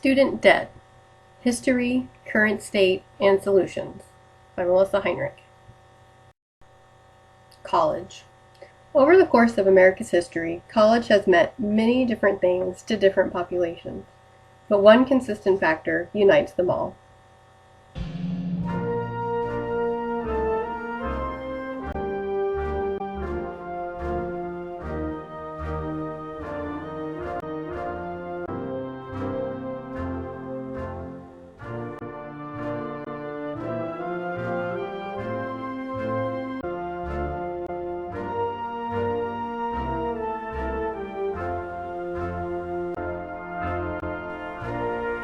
Student Debt: History, Current State, and Solutions by Melissa Heinrich. College. Over the course of America's history, college has meant many different things to different populations, but one consistent factor unites them all.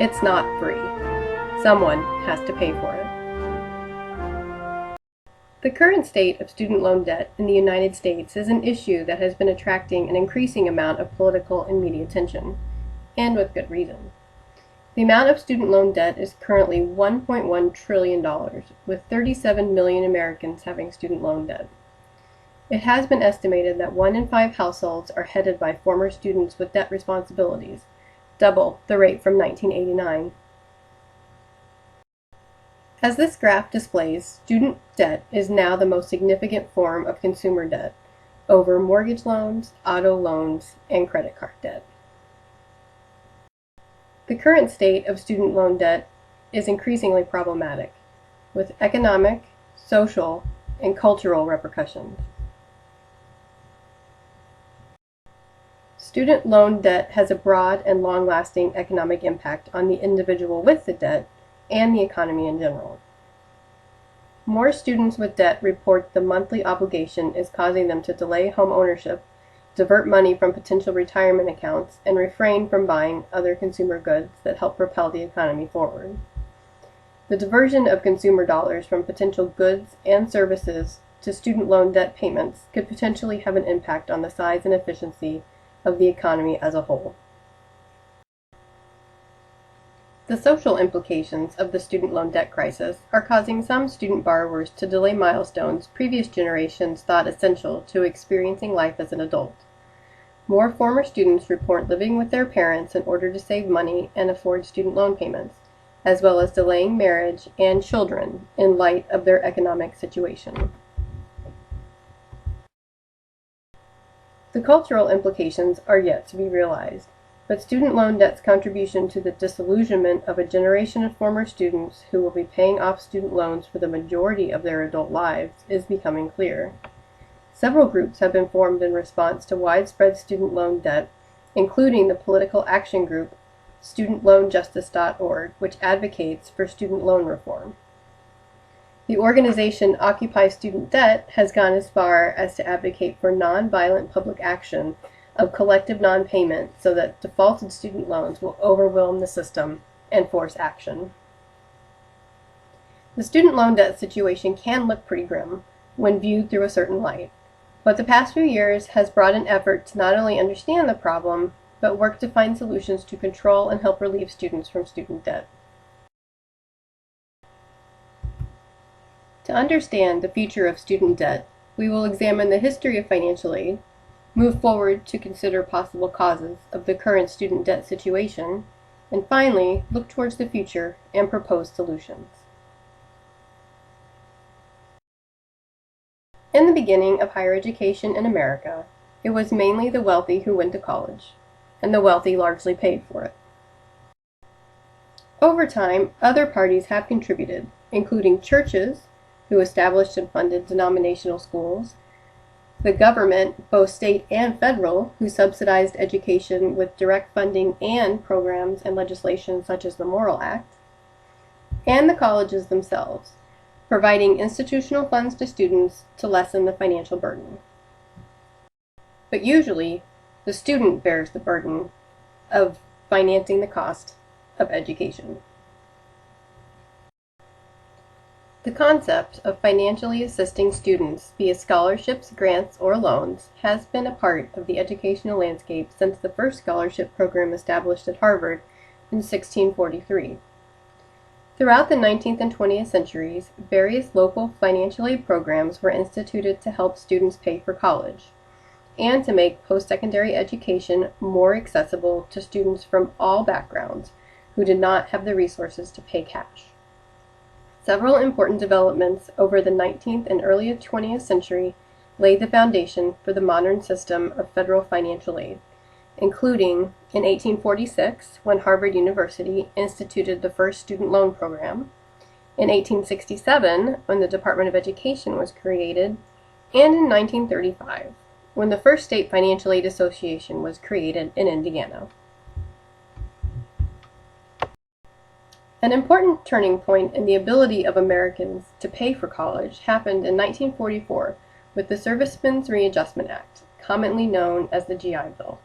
It's not free. Someone has to pay for it. The current state of student loan debt in the United States is an issue that has been attracting an increasing amount of political and media attention, and with good reason. The amount of student loan debt is currently $1.1 trillion, with 37 million Americans having student loan debt. It has been estimated that 1 in 5 households are headed by former students with debt responsibilities, double the rate from 1989. As this graph displays, student debt is now the most significant form of consumer debt, over mortgage loans, auto loans, and credit card debt. The current state of student loan debt is increasingly problematic, with economic, social, and cultural repercussions. Student loan debt has a broad and long-lasting economic impact on the individual with the debt and the economy in general. More students with debt report the monthly obligation is causing them to delay home ownership, divert money from potential retirement accounts, and refrain from buying other consumer goods that help propel the economy forward. The diversion of consumer dollars from potential goods and services to student loan debt payments could potentially have an impact on the size and efficiency of the economy as a whole. The social implications of the student loan debt crisis are causing some student borrowers to delay milestones previous generations thought essential to experiencing life as an adult. More former students report living with their parents in order to save money and afford student loan payments, as well as delaying marriage and children in light of their economic situation. The cultural implications are yet to be realized, but student loan debt's contribution to the disillusionment of a generation of former students who will be paying off student loans for the majority of their adult lives is becoming clear. Several groups have been formed in response to widespread student loan debt, including the political action group StudentLoanJustice.org, which advocates for student loan reform. The organization Occupy Student Debt has gone as far as to advocate for nonviolent public action of collective non-payment so that defaulted student loans will overwhelm the system and force action. The student loan debt situation can look pretty grim when viewed through a certain light, but the past few years has brought an effort to not only understand the problem, but work to find solutions to control and help relieve students from student debt. To understand the future of student debt, we will examine the history of financial aid, move forward to consider possible causes of the current student debt situation, and finally, look towards the future and propose solutions. In the beginning of higher education in America, it was mainly the wealthy who went to college, and the wealthy largely paid for it. Over time, other parties have contributed, including churches, who established and funded denominational schools, the government, both state and federal, who subsidized education with direct funding and programs and legislation such as the Morrill Act, and the colleges themselves, providing institutional funds to students to lessen the financial burden. But usually, the student bears the burden of financing the cost of education. The concept of financially assisting students via scholarships, grants, or loans has been a part of the educational landscape since the first scholarship program established at Harvard in 1643. Throughout the 19th and 20th centuries, various local financial aid programs were instituted to help students pay for college, and to make post-secondary education more accessible to students from all backgrounds, who did not have the resources to pay cash. Several important developments over the 19th and early 20th century laid the foundation for the modern system of federal financial aid, including in 1846, when Harvard University instituted the first student loan program, in 1867, when the Department of Education was created, and in 1935, when the first state financial aid association was created in Indiana. An important turning point in the ability of Americans to pay for college happened in 1944 with the Servicemen's Readjustment Act, commonly known as the GI Bill.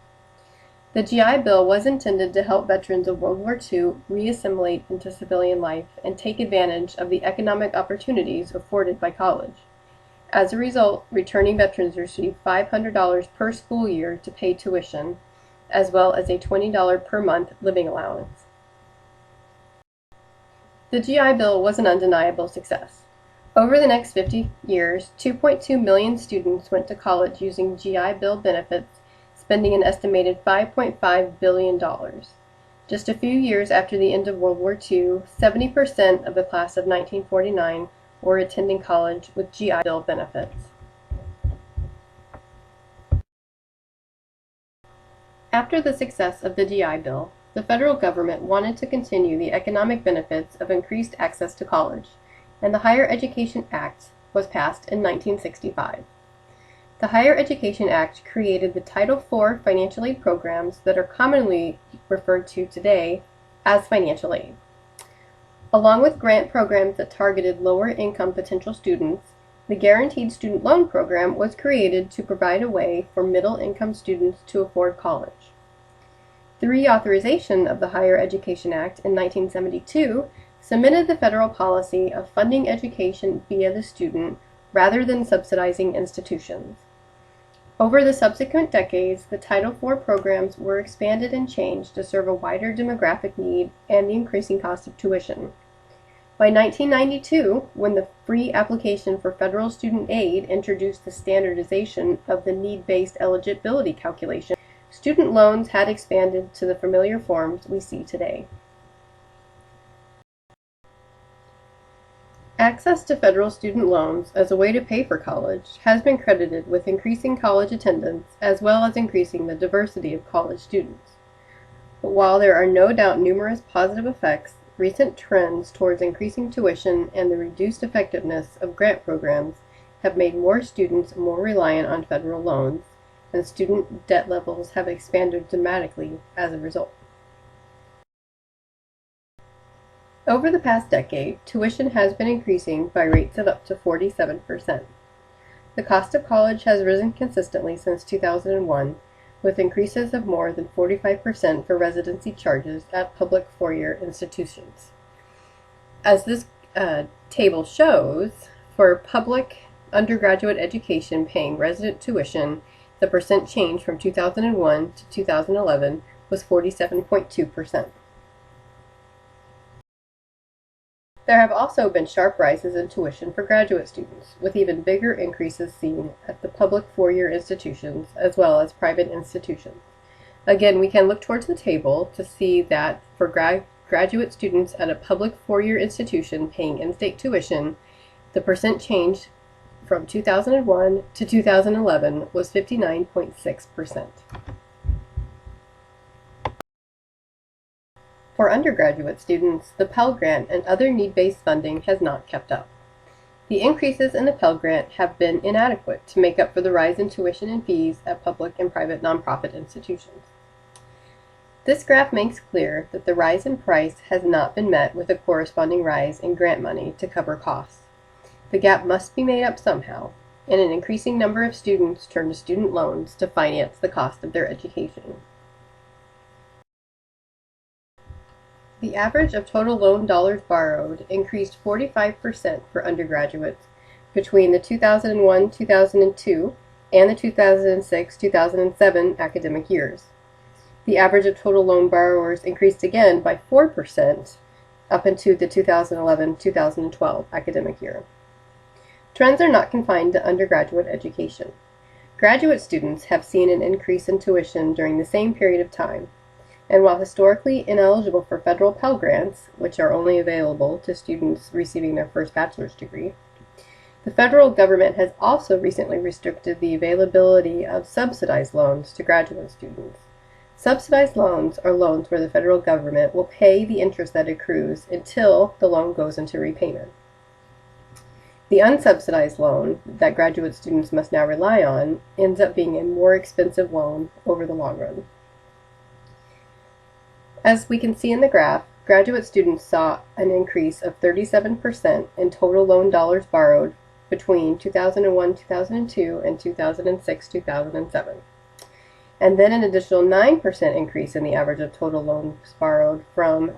The GI Bill was intended to help veterans of World War II reassimilate into civilian life and take advantage of the economic opportunities afforded by college. As a result, returning veterans received $500 per school year to pay tuition, as well as a $20 per month living allowance. The GI Bill was an undeniable success. Over the next 50 years, 2.2 million students went to college using GI Bill benefits, spending an estimated $5.5 billion. Just a few years after the end of World War II, 70% of the class of 1949 were attending college with GI Bill benefits. After the success of the GI Bill, the federal government wanted to continue the economic benefits of increased access to college, and the Higher Education Act was passed in 1965. The Higher Education Act created the Title IV financial aid programs that are commonly referred to today as financial aid. Along with grant programs that targeted lower-income potential students, the Guaranteed Student Loan Program was created to provide a way for middle-income students to afford college. The reauthorization of the Higher Education Act in 1972 cemented the federal policy of funding education via the student rather than subsidizing institutions. Over the subsequent decades, the Title IV programs were expanded and changed to serve a wider demographic need and the increasing cost of tuition. By 1992, when the free application for federal student aid introduced the standardization of the need-based eligibility calculation, student loans had expanded to the familiar forms we see today. Access to federal student loans as a way to pay for college has been credited with increasing college attendance as well as increasing the diversity of college students. But while there are no doubt numerous positive effects, recent trends towards increasing tuition and the reduced effectiveness of grant programs have made more students more reliant on federal loans, and student debt levels have expanded dramatically as a result. Over the past decade, tuition has been increasing by rates of up to 47%. The cost of college has risen consistently since 2001, with increases of more than 45% for residency charges at public four-year institutions. As this table shows, for public undergraduate education paying resident tuition, the percent change from 2001 to 2011 was 47.2%. There have also been sharp rises in tuition for graduate students, with even bigger increases seen at the public four-year institutions as well as private institutions. Again, we can look towards the table to see that for graduate students at a public four-year institution paying in-state tuition, the percent change from 2001 to 2011 was 59.6%. For undergraduate students, the Pell Grant and other need-based funding has not kept up. The increases in the Pell Grant have been inadequate to make up for the rise in tuition and fees at public and private nonprofit institutions. This graph makes clear that the rise in price has not been met with a corresponding rise in grant money to cover costs. The gap must be made up somehow, and an increasing number of students turn to student loans to finance the cost of their education. The average of total loan dollars borrowed increased 45% for undergraduates between the 2001-2002 and the 2006-2007 academic years. The average of total loan borrowers increased again by 4% up into the 2011-2012 academic year. Trends are not confined to undergraduate education. Graduate students have seen an increase in tuition during the same period of time. And while historically ineligible for federal Pell Grants, which are only available to students receiving their first bachelor's degree, the federal government has also recently restricted the availability of subsidized loans to graduate students. Subsidized loans are loans where the federal government will pay the interest that accrues until the loan goes into repayment. The unsubsidized loan that graduate students must now rely on ends up being a more expensive loan over the long run. As we can see in the graph, graduate students saw an increase of 37% in total loan dollars borrowed between 2001-2002 and 2006-2007. And then an additional 9% increase in the average of total loans borrowed from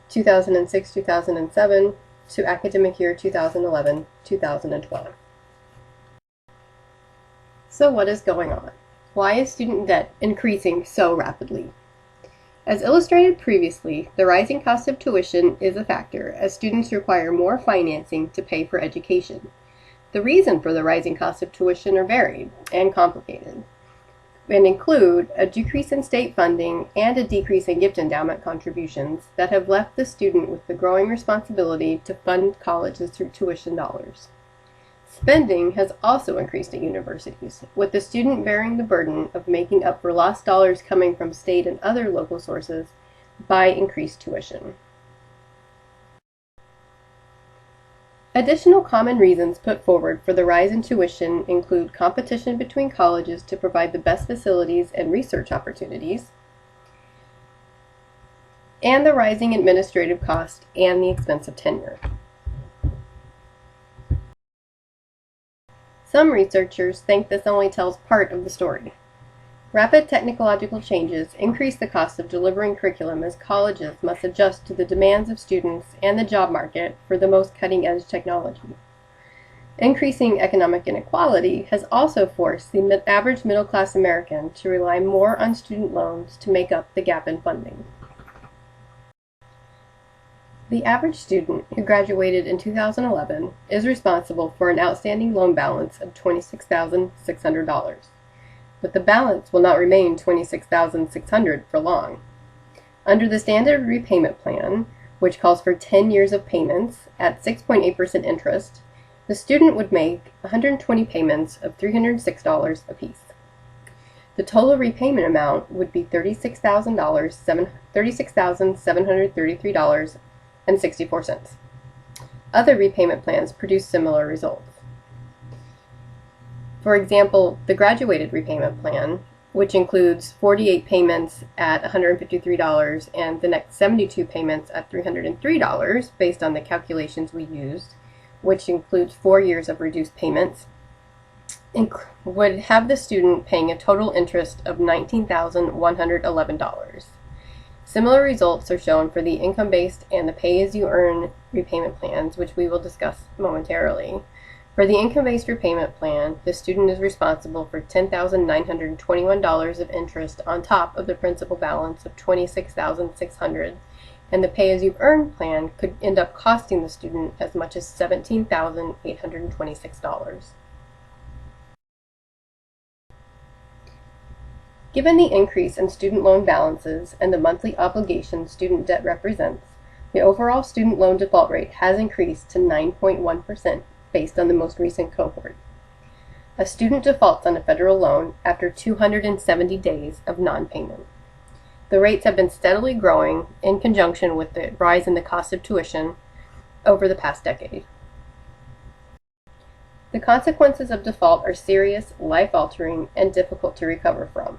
2006-2007 to academic year 2011-2012. So what is going on? Why is student debt increasing so rapidly? As illustrated previously, the rising cost of tuition is a factor as students require more financing to pay for education. The reason for the rising cost of tuition are varied and complicated, and include a decrease in state funding and a decrease in gift endowment contributions that have left the student with the growing responsibility to fund colleges through tuition dollars. Spending has also increased at universities, with the student bearing the burden of making up for lost dollars coming from state and other local sources by increased tuition. Additional common reasons put forward for the rise in tuition include competition between colleges to provide the best facilities and research opportunities, and the rising administrative cost and the expense of tenure. Some researchers think this only tells part of the story. Rapid technological changes increase the cost of delivering curriculum as colleges must adjust to the demands of students and the job market for the most cutting-edge technology. Increasing economic inequality has also forced the average middle-class American to rely more on student loans to make up the gap in funding. The average student who graduated in 2011 is responsible for an outstanding loan balance of $26,600. But the balance will not remain $26,600 for long. Under the standard repayment plan, which calls for 10 years of payments at 6.8% interest, the student would make 120 payments of $306 apiece. The total repayment amount would be $36,733.64. Other repayment plans produce similar results. For example, the graduated repayment plan, which includes 48 payments at $153 and the next 72 payments at $303 based on the calculations we used, which includes 4 years of reduced payments, would have the student paying a total interest of $19,111. Similar results are shown for the income-based and the pay-as-you-earn repayment plans, which we will discuss momentarily. For the income-based repayment plan, the student is responsible for $10,921 of interest on top of the principal balance of $26,600, and the pay-as-you-earn plan could end up costing the student as much as $17,826. Given the increase in student loan balances and the monthly obligations student debt represents, the overall student loan default rate has increased to 9.1%. Based on the most recent cohort. A student defaults on a federal loan after 270 days of non-payment. The rates have been steadily growing in conjunction with the rise in the cost of tuition over the past decade. The consequences of default are serious, life-altering, and difficult to recover from,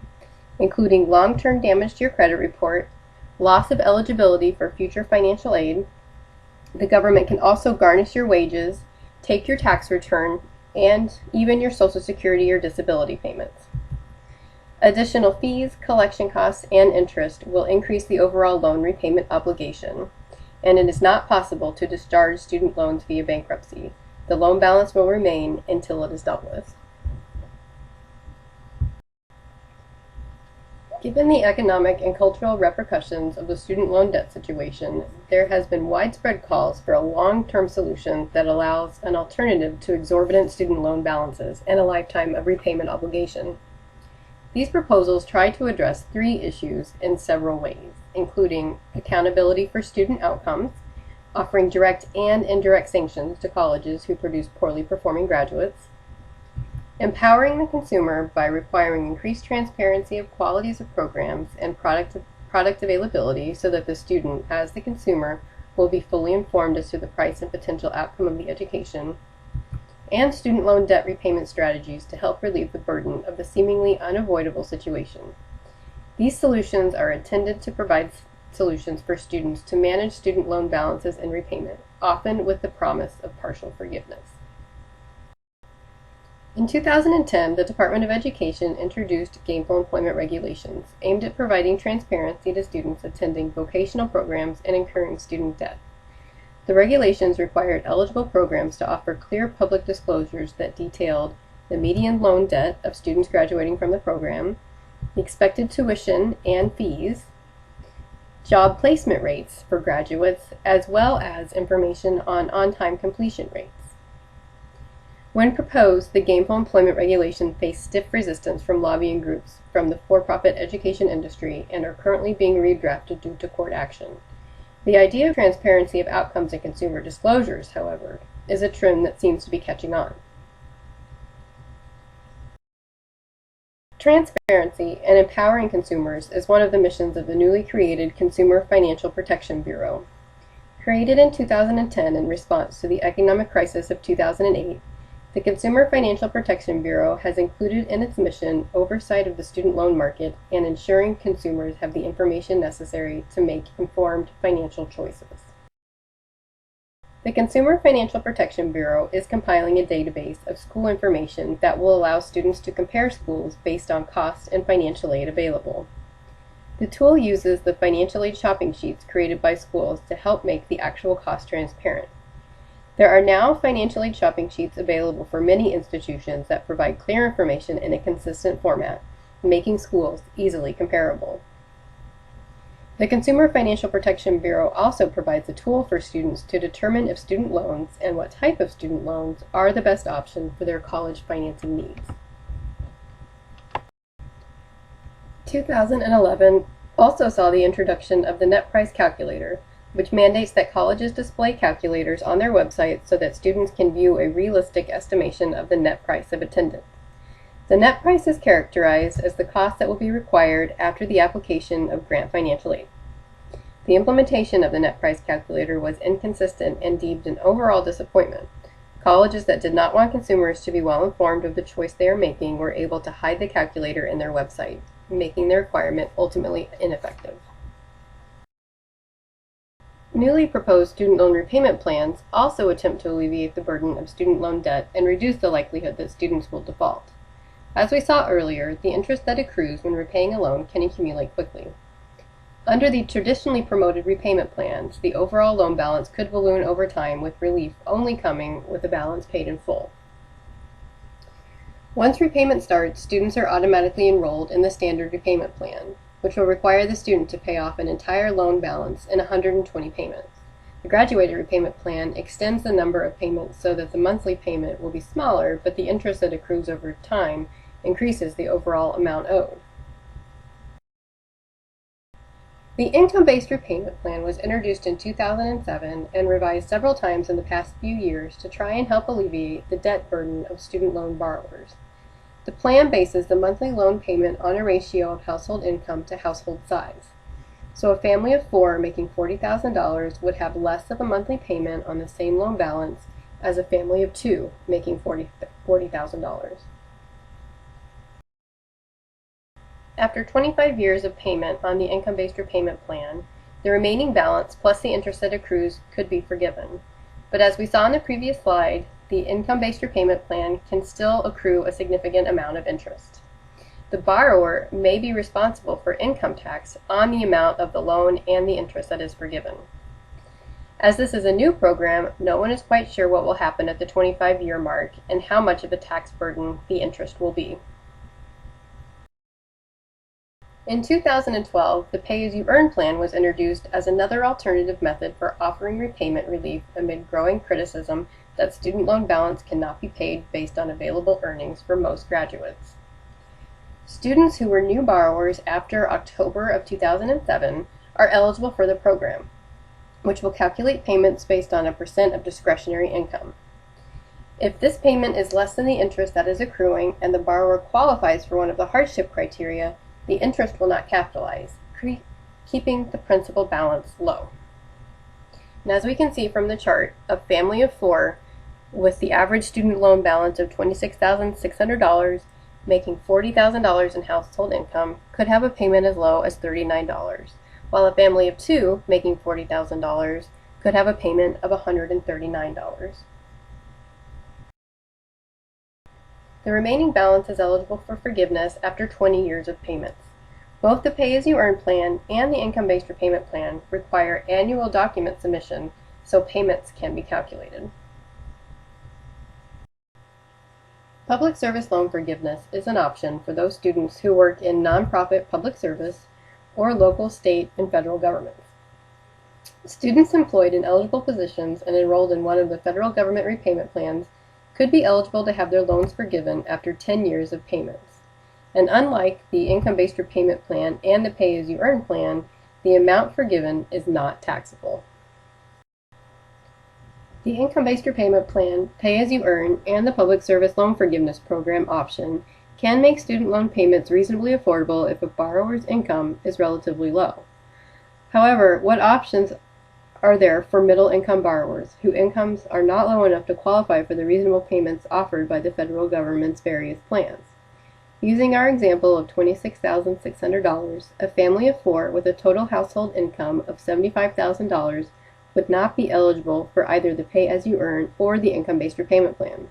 including long-term damage to your credit report, loss of eligibility for future financial aid. The government can also garnish your wages, take your tax return, and even your Social Security or disability payments. Additional fees, collection costs, and interest will increase the overall loan repayment obligation, and it is not possible to discharge student loans via bankruptcy. The loan balance will remain until it is dealt with. Given the economic and cultural repercussions of the student loan debt situation, there has been widespread calls for a long-term solution that allows an alternative to exorbitant student loan balances and a lifetime of repayment obligation. These proposals try to address three issues in several ways, including accountability for student outcomes, offering direct and indirect sanctions to colleges who produce poorly performing graduates, empowering the consumer by requiring increased transparency of qualities of programs and product availability so that the student, as the consumer, will be fully informed as to the price and potential outcome of the education, and student loan debt repayment strategies to help relieve the burden of the seemingly unavoidable situation. These solutions are intended to provide solutions for students to manage student loan balances and repayment, often with the promise of partial forgiveness. In 2010, the Department of Education introduced gainful employment regulations aimed at providing transparency to students attending vocational programs and incurring student debt. The regulations required eligible programs to offer clear public disclosures that detailed the median loan debt of students graduating from the program, the expected tuition and fees, job placement rates for graduates, as well as information on on-time completion rates. When proposed, the gainful employment regulation faced stiff resistance from lobbying groups from the for-profit education industry and are currently being redrafted due to court action. The idea of transparency of outcomes and consumer disclosures, however, is a trend that seems to be catching on. Transparency and empowering consumers is one of the missions of the newly created Consumer Financial Protection Bureau. Created in 2010 in response to the economic crisis of 2008, the Consumer Financial Protection Bureau has included in its mission oversight of the student loan market and ensuring consumers have the information necessary to make informed financial choices. The Consumer Financial Protection Bureau is compiling a database of school information that will allow students to compare schools based on cost and financial aid available. The tool uses the financial aid shopping sheets created by schools to help make the actual cost transparent. There are now financial aid shopping sheets available for many institutions that provide clear information in a consistent format, making schools easily comparable. The Consumer Financial Protection Bureau also provides a tool for students to determine if student loans and what type of student loans are the best option for their college financing needs. 2011 also saw the introduction of the Net Price Calculator, which mandates that colleges display calculators on their websites so that students can view a realistic estimation of the net price of attendance. The net price is characterized as the cost that will be required after the application of grant financial aid. The implementation of the net price calculator was inconsistent and deemed an overall disappointment. Colleges that did not want consumers to be well informed of the choice they are making were able to hide the calculator in their website, making the requirement ultimately ineffective. Newly proposed student loan repayment plans also attempt to alleviate the burden of student loan debt and reduce the likelihood that students will default. As we saw earlier, the interest that accrues when repaying a loan can accumulate quickly. Under the traditionally promoted repayment plans, the overall loan balance could balloon over time, with relief only coming with a balance paid in full. Once repayment starts, students are automatically enrolled in the standard repayment plan, which will require the student to pay off an entire loan balance in 120 payments. The graduated repayment plan extends the number of payments so that the monthly payment will be smaller, but the interest that accrues over time increases the overall amount owed. The income-based repayment plan was introduced in 2007 and revised several times in the past few years to try and help alleviate the debt burden of student loan borrowers. The plan bases the monthly loan payment on a ratio of household income to household size. So a family of 4 making $40,000 would have less of a monthly payment on the same loan balance as a family of 2 making $40,000. After 25 years of payment on the income-based repayment plan, the remaining balance plus the interest that accrues could be forgiven. But as we saw in the previous slide, the income-based repayment plan can still accrue a significant amount of interest. The borrower may be responsible for income tax on the amount of the loan and the interest that is forgiven. As this is a new program, no one is quite sure what will happen at the 25-year mark and how much of a tax burden the interest will be. In 2012, the Pay-As-You-Earn plan was introduced as another alternative method for offering repayment relief amid growing criticism that student loan balance cannot be paid based on available earnings for most graduates. Students who were new borrowers after October of 2007 are eligible for the program, which will calculate payments based on a percent of discretionary income. If this payment is less than the interest that is accruing and the borrower qualifies for one of the hardship criteria, the interest will not capitalize, keeping the principal balance low. And as we can see from the chart, a family of 4 with the average student loan balance of $26,600, making $40,000 in household income, could have a payment as low as $39, while a family of 2 making $40,000 could have a payment of $139. The remaining balance is eligible for forgiveness after 20 years of payments. Both the Pay-As-You-Earn plan and the Income-Based Repayment plan require annual document submission so payments can be calculated. Public service loan forgiveness is an option for those students who work in nonprofit public service or local, state, and federal governments. Students employed in eligible positions and enrolled in one of the federal government repayment plans could be eligible to have their loans forgiven after 10 years of payments. And unlike the Income-Based Repayment Plan and the Pay-As-You-Earn plan, the amount forgiven is not taxable. The Income-Based Repayment Plan, Pay-As-You-Earn, and the Public Service Loan Forgiveness Program option can make student loan payments reasonably affordable if a borrower's income is relatively low. However, what options are there for middle-income borrowers whose incomes are not low enough to qualify for the reasonable payments offered by the federal government's various plans? Using our example of $26,600, a family of 4 with a total household income of $75,000 would not be eligible for either the Pay-As-You-Earn or the Income-Based Repayment Plan.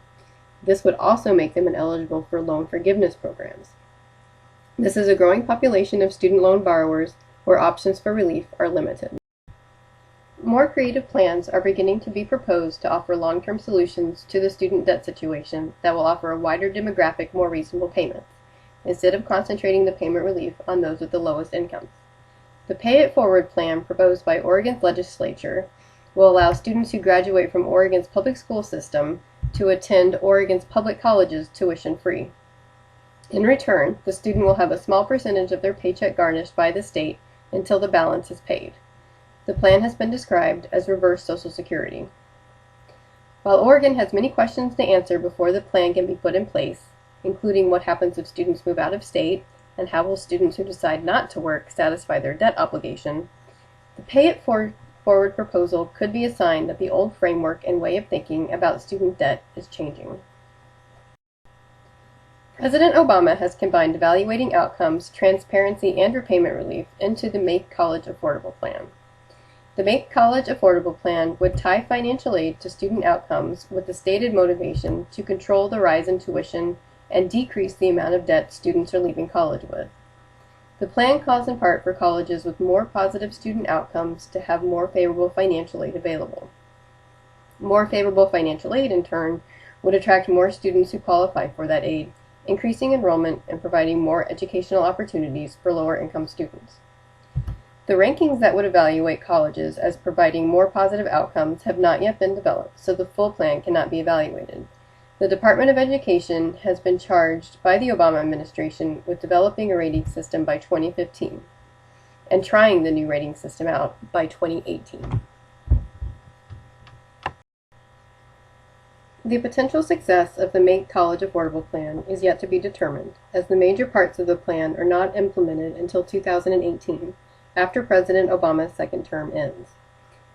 This would also make them ineligible for loan forgiveness programs. This is a growing population of student loan borrowers where options for relief are limited. More creative plans are beginning to be proposed to offer long-term solutions to the student debt situation that will offer a wider demographic more reasonable payments, instead of concentrating the payment relief on those with the lowest incomes. The Pay It Forward plan proposed by Oregon's legislature will allow students who graduate from Oregon's public school system to attend Oregon's public colleges tuition-free. In return, the student will have a small percentage of their paycheck garnished by the state until the balance is paid. The plan has been described as reverse Social Security. While Oregon has many questions to answer before the plan can be put in place, including what happens if students move out of state and how will students who decide not to work satisfy their debt obligation, the Pay It Forward proposal could be a sign that the old framework and way of thinking about student debt is changing. President Obama has combined evaluating outcomes, transparency, and repayment relief into the Make College Affordable plan. The Make College Affordable plan would tie financial aid to student outcomes with the stated motivation to control the rise in tuition and decrease the amount of debt students are leaving college with. The plan calls in part for colleges with more positive student outcomes to have more favorable financial aid available. More favorable financial aid, in turn, would attract more students who qualify for that aid, increasing enrollment and providing more educational opportunities for lower-income students. The rankings that would evaluate colleges as providing more positive outcomes have not yet been developed, so the full plan cannot be evaluated. The Department of Education has been charged by the Obama administration with developing a rating system by 2015 and trying the new rating system out by 2018. The potential success of the Make College Affordable plan is yet to be determined, as the major parts of the plan are not implemented until 2018, after President Obama's second term ends.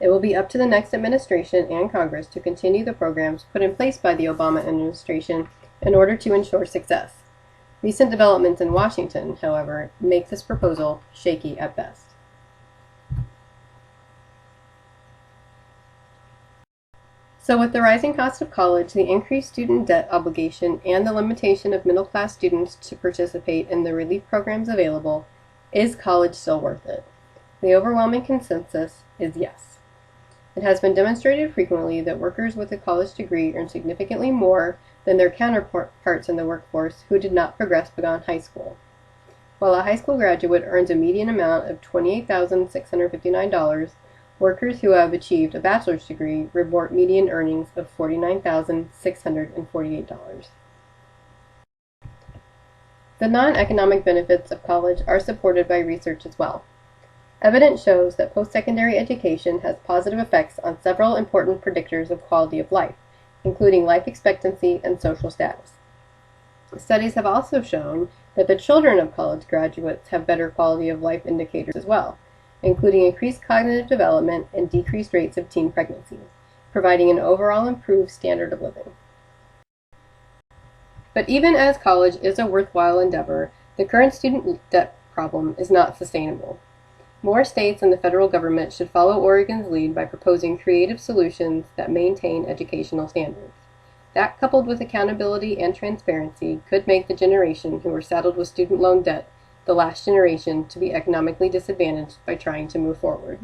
It will be up to the next administration and Congress to continue the programs put in place by the Obama administration in order to ensure success. Recent developments in Washington, however, make this proposal shaky at best. So with the rising cost of college, the increased student debt obligation, and the limitation of middle-class students to participate in the relief programs available, is college still worth it? The overwhelming consensus is yes. It has been demonstrated frequently that workers with a college degree earn significantly more than their counterparts in the workforce who did not progress beyond high school. While a high school graduate earns a median amount of $28,659, workers who have achieved a bachelor's degree report median earnings of $49,648. The non-economic benefits of college are supported by research as well. Evidence shows that post-secondary education has positive effects on several important predictors of quality of life, including life expectancy and social status. Studies have also shown that the children of college graduates have better quality of life indicators as well, including increased cognitive development and decreased rates of teen pregnancies, providing an overall improved standard of living. But even as college is a worthwhile endeavor, the current student debt problem is not sustainable. More states and the federal government should follow Oregon's lead by proposing creative solutions that maintain educational standards. That, coupled with accountability and transparency, could make the generation who were saddled with student loan debt the last generation to be economically disadvantaged by trying to move forward.